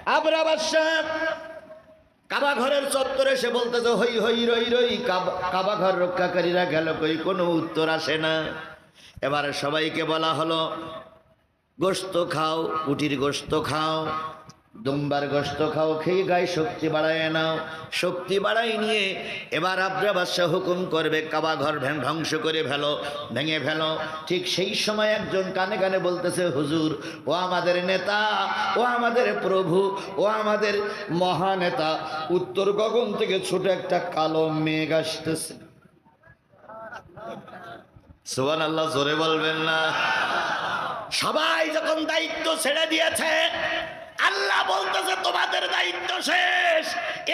আবরা বাদশাহ কাবা ঘরের চত্বরে সে বলতেছে হই হই রই রই, কাবা ঘর রক্ষাকারীরা গেল কই, কোনো উত্তর আসে না। এবারে সবাইকে বলা হলো গোশত খাও, উটির গোশত খাও, দুম্বার গোশত খাও, খেয়ে গায়ে শক্তি বাড়ায় নাও। শক্তি বাড়াই নিয়ে এবার আবরা বাদশাহ হুকুম করবে কাবা ঘর ধ্বংস করে ফেলো, ভেঙে ফেলো। ঠিক সেই সময় একজন কানে কানে বলতেছে হুজুর, ও আমাদের নেতা, ও আমাদের প্রভু, ও আমাদের মহানেতা, উত্তর গগন থেকে ছোট একটা কালো মেঘ আসতেছে। সুবহানাল্লাহ, জোরে বলবেন না? সবাই যখন দায়িত্ব ছেড়ে দিয়েছে, আল্লাহ বলতেছে তোমাদের দায়িত্ব শেষ,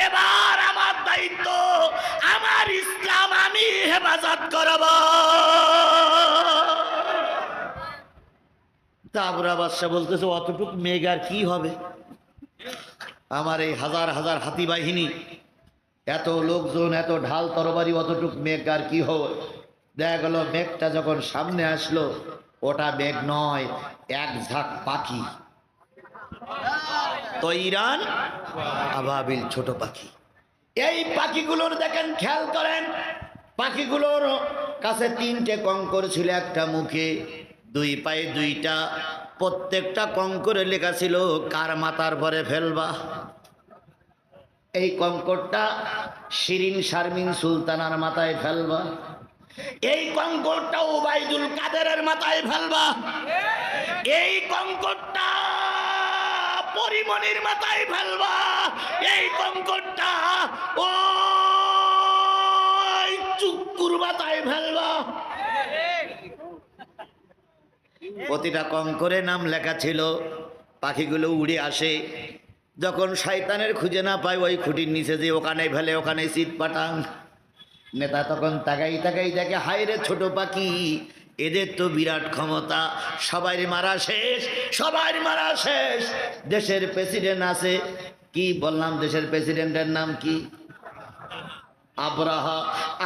এবার আমার দায়িত্ব, আমার ইসলাম আমি হেফাজত করব। তা আবরা বাদশাহ বলতেছে অতটুক মেঘ আর কি হবে, আমার এই হাজার হাজার হাতি বাহিনী, এত লোকজন, এত ঢাল তরবারি, অতটুক মেঘ আর কি হবে। দেখা গেল মেঘটা যখন সামনে আসলো, ওটা মেঘ নয়, এক ঝাঁক পাখি, তৈরান আবাবিল, ছোট পাখি। এই পাখিগুলোর দেখেন, খেয়াল করেন, পাখিগুলোর কাছে তিনটে কঙ্কর ছিল, একটা মুখে, দুই পায়ে দুইটা, প্রত্যেকটা কঙ্করে লেখা ছিল কার মাথার পরে ফেলবা। এই কঙ্করটা শিরিন শারমিন সুলতানার মাথায় ফেলবা, এই কঙ্করটা ওবাইদুল কাদেরের মাথায় ফেলবা, এই কঙ্করটা পরিমণির মাথায় ফেলবা, এই কঙ্করটা ও চুক্কুর মাথায় ফেলবা। প্রতিটা কঙ্করে নাম লেখা ছিল। পাখিগুলো উড়ে আসে, যখন শয়তানের খুঁজে না পায় ওই খুঁটির নিচে যে ওখানে ফেলে, ওখানে শীত পাঠান। নেতা তখন তাকাই তাকাই দেখে, হায় রে ছোট পাখি, এদের তো বিরাট ক্ষমতা, সবাই মারা শেষ, সবাই মারা শেষ। দেশের প্রেসিডেন্ট আছে, কি বললাম, দেশের প্রেসিডেন্টের নাম কি? আব্রাহা।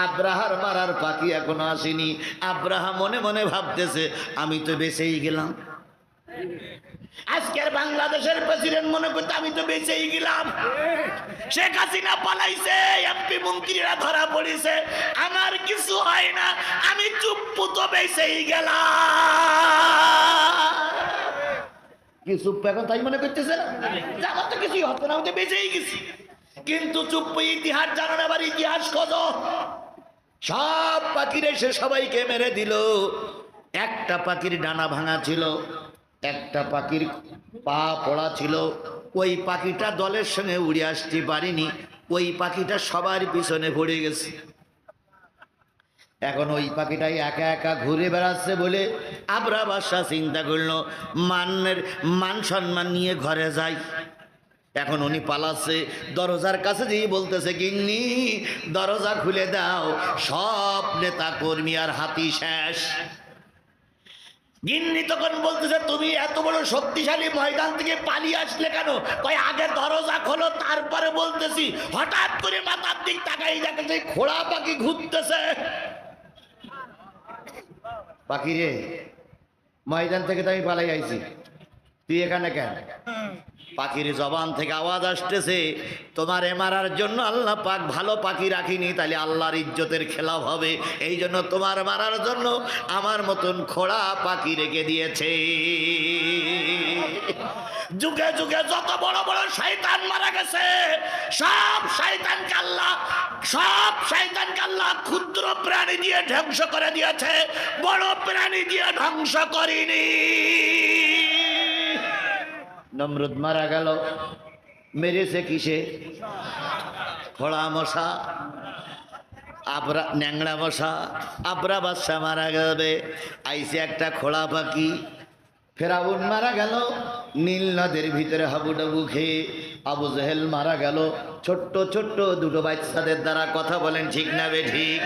আব্রাহার মারার পাখি এখনো আসেনি। আব্রাহা মনে মনে ভাবতেছে আমি তো বেঁচেই গেলাম। আজকের বাংলাদেশের প্রেসিডেন্ট মনে করতে আমি তো বেঁচেই গেলাম। শেখ হাসিনা পালাইছে, এমপি মন্ত্রীরা ধরা পড়েছে, আমার কিছু হয় না, আমি চুপ তো বেঁচেই গেলাম। কি চুপ এখন তাই মনে করতেছে না? আমার তো কিছুই হতো না, আমি তো বেঁচেই গেছি। কিন্তু চুপ, ইতিহাস জানো না, আবার ইতিহাস খোঁজো। সব পাখির এসে সবাইকে মেরে দিল। একটা পাখির ডানা ভাঙা ছিল, একটা পাখির পা পড়া ছিল। ওই পাখিটা দলের সঙ্গে উড়ে আসতে পারেনি, ওই পাখিটা সবার পিছনে পড়ে গেছে। এখন ওই পাখিটাই একা একা ঘুরে বেড়াচ্ছে বলে আবরা বাদশাহ চিন্তা করলো মান সম্মান নিয়ে ঘরে যাই। এখন উনি পালাচ্ছে, দরজার কাছে যেই বলতেছে গিন্নি দরজা খুলে দাও, সব নেতা কর্মী আর হাতি শেষ। গিন্নি তখন বলতেছে তুমি এত বড় শক্তিশালী ময়দান থেকে পালিয়ে আসলে কেন? কয় আগে দরজা খোলো, তারপরে বলতেছি। হঠাৎ করে মাথার দিক তাকাই দেখে যে খোড়া পাখি ঘুরতেছে। পাখি রে, ময়দান থেকে তো আমি পালাই আইছি, তুই এখানে কেন? পাখির জবান থেকে আওয়াজ আসতেছে তোমারে মারার জন্য আল্লাহ পাক ভালো পাখি রাখিনি, তাহলে আল্লাহর ইজ্জতের খেলাফ হবে, এই জন্য তোমার মারার জন্য আমার মতন খোড়া পাখি রেখে দিয়েছে। যুগে যুগে যত বড় বড় শয়তান মারা গেছে, সব শয়তানকে আল্লাহ ক্ষুদ্র প্রাণী দিয়ে ধ্বংস করে দিয়েছে, বড় প্রাণী দিয়ে ধ্বংস করেনি। নমরুদ মারা গেল, মেরেছে কিসে? খোড়া মশা, ন্যাংড়া মশা। আবরা বাদশাহ মারা যাবে, আইসে একটা খোড়া পাখি। ফেরাউন মারা গেল নীল নদের ভিতরে হাবুডাবু খেয়ে। আবু জেহেল মারা গেল ছোট্ট ছোট্ট দুটো বাচ্চাদের দ্বারা। কথা বলেন ঠিক না বে ঠিক?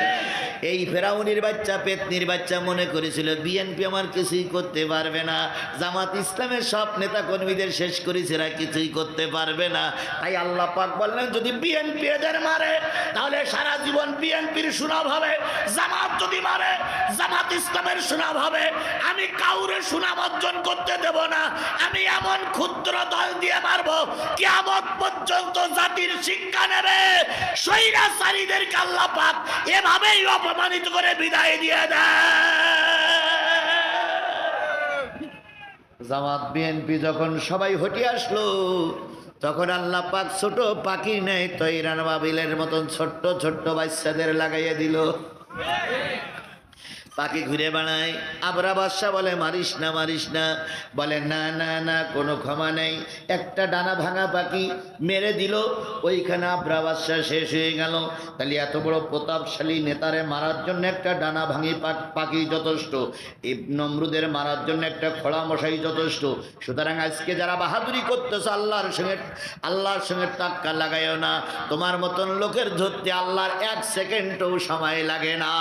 এই ফেরাউনের বাচ্চা, পেতনির বাচ্চা মনে করেছিল বিএনপি আমার কিছুই করতে পারবে না, জামাত ইসলামের সব নেতা কর্মীদের শেষ করেছে, এরা কিছুই করতে পারবে না। তাই আল্লাহ পাক বললেন যদি বিএনপি এদের মারে তাহলে সারা জীবন বিএনপির সুনাম হবে, জামাত যদি মারে জামাত ইসলামের সুনাম হবে। আমি কাউরে সুনাম অর্জন করতে দেব না, আমি এমন ক্ষুদ্র দল দিয়ে মারবো, কিয়ামত পর্যন্ত জাতির শিক্ষা নেবে। স্বৈরাচারীদেরকে আল্লাহ পাক এভাবেই অপমানিত করে বিদায় দিয়ে দেয়। জামাত বিএনপি যখন সবাই হটে আসলো, তখন আল্লাহ পাক ছোট পাখি নেই তৈরান বাবিলের মতন ছোট্ট ছোট্ট বাচ্চাদের লাগাইয়া দিল। পাখি ঘুরে বেড়ায়। আবরা বাদশা বলে মারিস না মারিস না, বলে না না না, কোনো ক্ষমা নেই। একটা ডানা ভাঙা পাখি মেরে দিল, ওইখানে আবরা বাদশা শেষ হয়ে গেল। তাহলে এত বড় প্রতাপশালী নেতারে মারার জন্য একটা ডানা ভাঙি পাখি যথেষ্ট, নমরুদের মারার জন্য একটা খোড়া মশাই যথেষ্ট। সুতরাং আজকে যারা বাহাদুরি করতেছে, আল্লাহর সঙ্গে টাক্কা লাগাইও না। তোমার মতন লোকের ধরতে আল্লাহর 1 সেকেন্ডও সময় লাগে না।